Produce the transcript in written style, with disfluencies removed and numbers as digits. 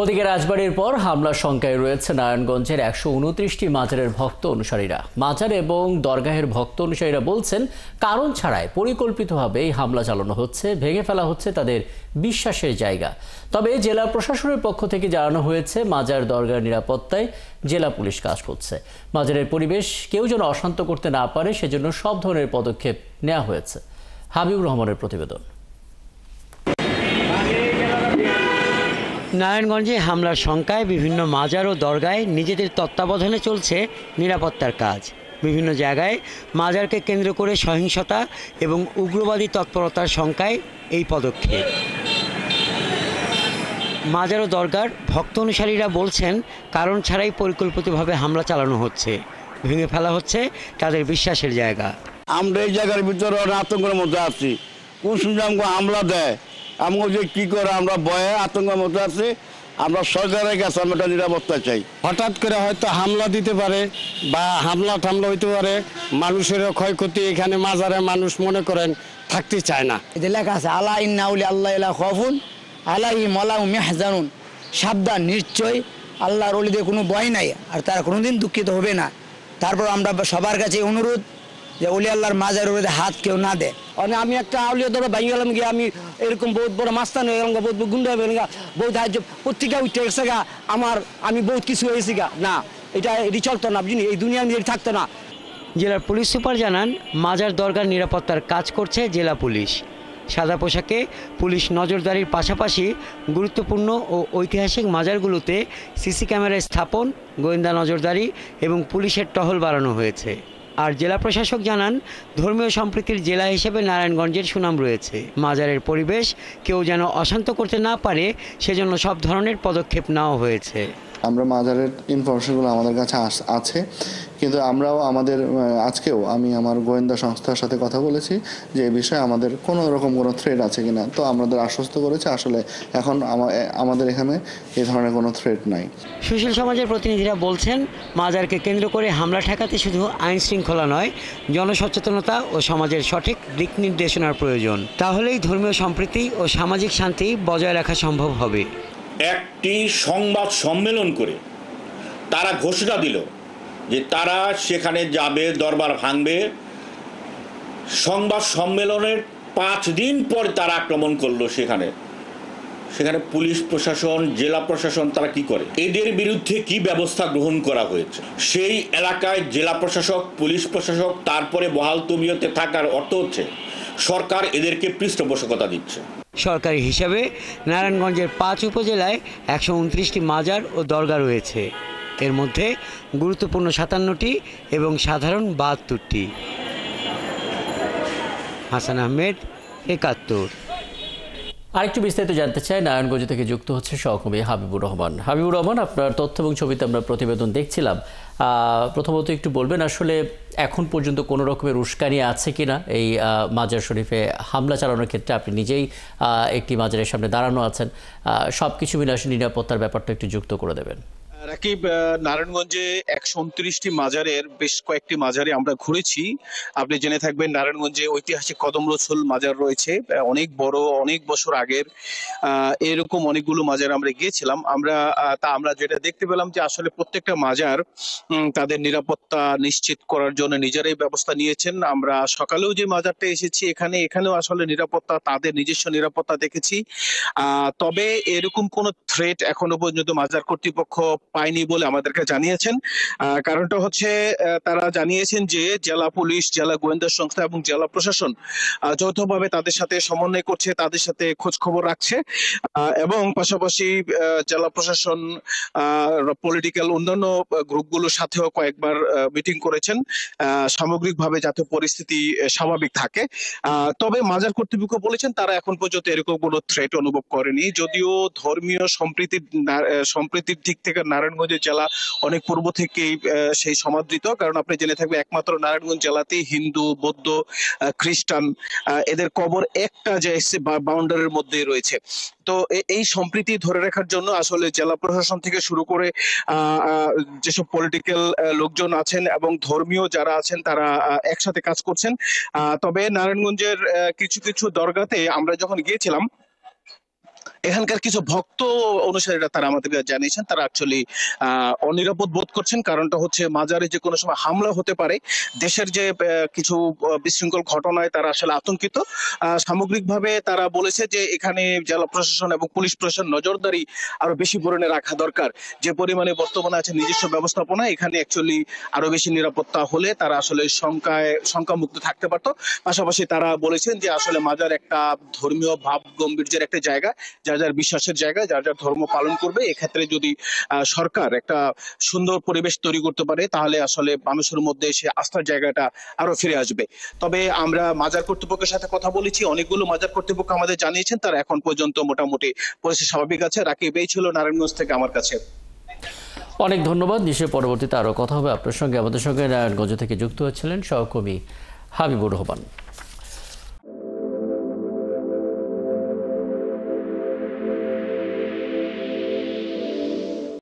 ওদিকে রাজবাড়ির পর হামলার শঙ্কায় রয়েছে নারায়ণগঞ্জের ১২৯টি মাজারের ভক্ত অনুসারীরা। মাজার এবং দরগাহের ভক্ত অনুসারীরা বলছেন, কারণ ছাড়াই পরিকল্পিতভাবে এই হামলা চালানো হচ্ছে, ভেঙে ফেলা হচ্ছে তাদের বিশ্বাসের জায়গা। তবে জেলা প্রশাসনের পক্ষ থেকে জানানো হয়েছে, মাজার দরগার নিরাপত্তায় জেলা পুলিশ কাজ করছে। মাজারের পরিবেশ কেউ যেন অশান্ত করতে না পারে, সেজন্য সব ধরনের পদক্ষেপ নেওয়া হয়েছে। হাবিবুর রহমানের প্রতিবেদন। নারায়ণগঞ্জে হামলার শঙ্কায় বিভিন্ন মাজার ও দরগায় নিজেদের তত্ত্বাবধানে চলছে নিরাপত্তার কাজ। বিভিন্ন জায়গায় মাজারকে কেন্দ্র করে সহিংসতা এবং উগ্রবাদী তৎপরতার শঙ্কায় এই পদক্ষেপ। মাজার ও দরগার ভক্ত অনুসারীরা বলছেন, কারণ ছাড়াই পরিকল্পিতভাবে হামলা চালানো হচ্ছে, ভেঙে ফেলা হচ্ছে তাদের বিশ্বাসের জায়গা। আমরা এই জায়গার ভিতরে আতঙ্কের মধ্যে আছি। কোন সময় আমাকে হামলা দেয়, আমাকে যে কী করে, আমরা ভয়ে আতঙ্কের মধ্যে আছি। আমরা সরকারের কাছে আমরা একটা নিরাপত্তা চাই। হঠাৎ করে হয়তো হামলা দিতে পারে বা হামলা টামলা হইতে পারে, মানুষেরও ক্ষয়ক্ষতি। এখানে মাজারে মানুষ মনে করেন থাকতে চায় না। এতে লেখা আছে আলা ইন্না উলি আল্লাহ ইলা খাউফুন আলাইহিম ওয়া লাহুম ইয়াহজানুন, সাবধান, নিশ্চয় আল্লাহর ওলিদের কোনো ভয় নাই আর তারা কোনোদিন দুঃখিত হবে না। তারপর আমরা সবার কাছে অনুরোধ যে ওলি আল্লাহর মাজারের উপরে হাত কেউ না দেয়। মানে আমি একটা আউলিয়া ধরে ভাই গেলাম গিয়ে, আমি এরকম বহুত বড় মাস্তান হয়ে গেলাম, বহুত গুন্ডা হয়ে গেলাম, বহুত পত্রিকা উঠে গেছে গা, আমি বহুত কিছু হয়েছি গা। না, এটি চলতো না, বুঝলি, এই দুনিয়া নিয়ে থাকতো না। জেলার পুলিশ সুপার জানান, মাজার দরগার নিরাপত্তার কাজ করছে জেলা পুলিশ। সাদা পোশাকে পুলিশ নজরদারির পাশাপাশি গুরুত্বপূর্ণ ও ঐতিহাসিক মাজারগুলোতে সিসি ক্যামেরা স্থাপন, গোয়েন্দা নজরদারি এবং পুলিশের টহল বাড়ানো হয়েছে। আর জেলা প্রশাসক জানান, ধর্মীয় সম্প্রীতির জেলা হিসেবে নারায়ণগঞ্জের সুনাম রয়েছে। মাজারের পরিবেশ কেউ যেন অশান্ত করতে না পারে, সেজন্য সব ধরনের পদক্ষেপ নেওয়া হয়েছে। আমরা মাজারের ইনফরমেশনগুলো আমাদের কাছে আছে, কিন্তু আমরাও আজকেও আমি আমার গোয়েন্দা সংস্থার সাথে কথা বলেছি যে এই বিষয়ে আমাদের কোনো রকম কোনো থ্রেট আছে কিনা। তো আমাদের আশ্বস্ত করেছে আসলে এখন আমাদের এখানে এই ধরনের কোনো থ্রেট নাই। সুশীল সমাজের প্রতিনিধিরা বলছেন, মাজারকে কেন্দ্র করে হামলা ঠেকাতে শুধু আইন শৃঙ্খলা নয়, জনসচেতনতা ও সমাজের সঠিক দিক নির্দেশনার প্রয়োজন। তাহলেই ধর্মীয় সম্প্রীতি ও সামাজিক শান্তি বজায় রাখা সম্ভব হবে। একটি সংবাদ সম্মেলন করে তারা ঘোষণা দিল যে তারা সেখানে যাবে, দরবার ভাঙবে। সংবাদ সম্মেলনের 5 দিন পর তারা আক্রমণ করলো। সেখানে পুলিশ প্রশাসন, জেলা প্রশাসন তারা কি করে, এদের বিরুদ্ধে কি ব্যবস্থা গ্রহণ করা হয়েছে? সেই এলাকায় জেলা প্রশাসক, পুলিশ প্রশাসক, তারপরে বহাল তবিয়তে থাকার অর্থ হচ্ছে সরকার এদেরকে পৃষ্ঠপোষকতা দিচ্ছে। সরকারি হিসাবে নারায়ণগঞ্জের 5 উপজেলায় 129টি মাজার ও দরগা রয়েছে। এর মধ্যে গুরুত্বপূর্ণ 57টি এবং সাধারণ 72টি। হাসান আহমেদ, 71। আরেকটু বিস্তারিত জানতে চাই, নারায়ণগঞ্জ থেকে যুক্ত হচ্ছে সহকর্মী হাবিবুর রহমান। হাবিবুর রহমান, আপনার তথ্য এবং ছবিতে আমরা প্রতিবেদন দেখছিলাম। প্রথমত একটু বলবেন, আসলে এখন পর্যন্ত কোনো রকমের উস্কানি আছে কিনা এই মাজার শরীফে হামলা চালানোর ক্ষেত্রে? আপনি নিজেই একটি মাজারের সামনে দাঁড়ানো আছেন, সব কিছু মিলে আসলে নিরাপত্তার ব্যাপারটা একটু যুক্ত করে দেবেন। রাকিব, নারায়ণগঞ্জে 129টি মাজারের বেশ কয়েকটি মাজারে আমরা ঘুরেছি। আপনি জেনে থাকবেন, নারায়ণগঞ্জে ঐতিহাসিক কদম রসুল মাজার রয়েছে, অনেক বড়, অনেক বছর আগের। এরকম অনেকগুলো মাজার আমরা গিয়েছিলাম। আমরা যেটা দেখতে পেলাম যে আসলে প্রত্যেকটা মাজার তাদের নিরাপত্তা নিশ্চিত করার জন্য নিজেরাই ব্যবস্থা নিয়েছেন। আমরা সকালেও যে মাজারটা এসেছি, এখানেও আসলে নিরাপত্তা, তাদের নিজস্ব নিরাপত্তা দেখেছি। তবে এরকম কোনো থ্রেট এখনো পর্যন্ত মাজার কর্তৃপক্ষ পায়নি বলে আমাদেরকে জানিয়েছেন। কারণটা হচ্ছে, তারা জানিয়েছেন যে জেলা পুলিশ, জেলা গোয়েন্দা সংস্থা এবং জেলা প্রশাসন যৌথভাবে তাদের সাথে সমন্বয় করছে, তাদের সাথে খোঁজ খবর রাখছে এবং পাশাপাশি জেলা প্রশাসন পলিটিক্যাল অন্যান্য গ্রুপগুলোর সাথেও কয়েকবার মিটিং করেছেন সামগ্রিকভাবে যাতে পরিস্থিতি স্বাভাবিক থাকে। তবে মাজার কর্তৃপক্ষ বলেছেন তারা এখন পর্যন্ত এরকম কোনো থ্রেট অনুভব করেনি। যদিও ধর্মীয় সম্প্রীতির দিক থেকে নারায়ণগঞ্জ জেলা অনেক পূর্ব থেকেই সেই সমাদৃত। কারণ আপনি জেনে থাকবেন, একমাত্র নারায়ণগঞ্জ জেলাতেই হিন্দু, বৌদ্ধ, খ্রিস্টান এদের কবর একটা যে বাউন্ডারির মধ্যে রয়েছে। তো এই সম্প্রীতি ধরে রাখার জন্য আসলে জেলা প্রশাসন থেকে শুরু করে যেসব পলিটিক্যাল লোকজন আছেন এবং ধর্মীয় যারা আছেন তারা একসাথে কাজ করছেন। তবে নারায়ণগঞ্জের কিছু কিছু দরগাতে আমরা যখন গিয়েছিলাম, এখানকার কিছু ভক্ত অনুসারীরা তারা আমাদেরকে জানিয়েছেন তারা অ্যাকচুয়ালি অনিরাপদ বোধ করছেন। কারণটা হচ্ছে মাজারে যে কোনো সময় হামলা হতে পারে। দেশের যে কিছু বিশৃঙ্খল ঘটনায় তারা আসলে আতঙ্কিত। সামগ্রিকভাবে তারা বলেছে যে এখানে জেলা প্রশাসন এবং পুলিশ প্রশাসন নজরদারি আরো বেশি পরিমাণে রাখা দরকার। যে পরিমাণে বর্তমানে আছে নিজস্ব ব্যবস্থাপনা, এখানে অ্যাকচুয়ালি আরো বেশি নিরাপত্তা হলে তারা আসলে শঙ্কামুক্ত থাকতে পারতো। পাশাপাশি তারা বলেছেন যে আসলে মাজার একটা ধর্মীয় ভাব গম্ভীর্যের একটা জায়গা, যার যার বিশ্বাসের জায়গা, যার যার ধর্ম পালন করবে। এক্ষেত্রে যদি সরকার একটা সুন্দর পরিবেশ তৈরি করতে পারে তাহলে আসলে মানুষের মধ্যে সে আস্থার জায়গাটা আরো ফিরে আসবে। তবে আমরা মাজার কর্তৃপক্ষের সাথে কথা বলেছি, অনেকগুলো মাজার কর্তৃপক্ষ আমাদের জানিয়েছেন তারা এখন পর্যন্ত মোটামুটি পরিস্থিতি স্বাভাবিক আছে। রাকিব, এই ছিল নারায়ণগঞ্জ থেকে আমার কাছে। অনেক ধন্যবাদ। নিশ্চয়ই পরবর্তীতে আরও কথা হবে আপনার সঙ্গে। আমাদের সঙ্গে নারায়ণগঞ্জ থেকে যুক্ত হচ্ছিলেন সহকর্মী হাবিবুর রহমান।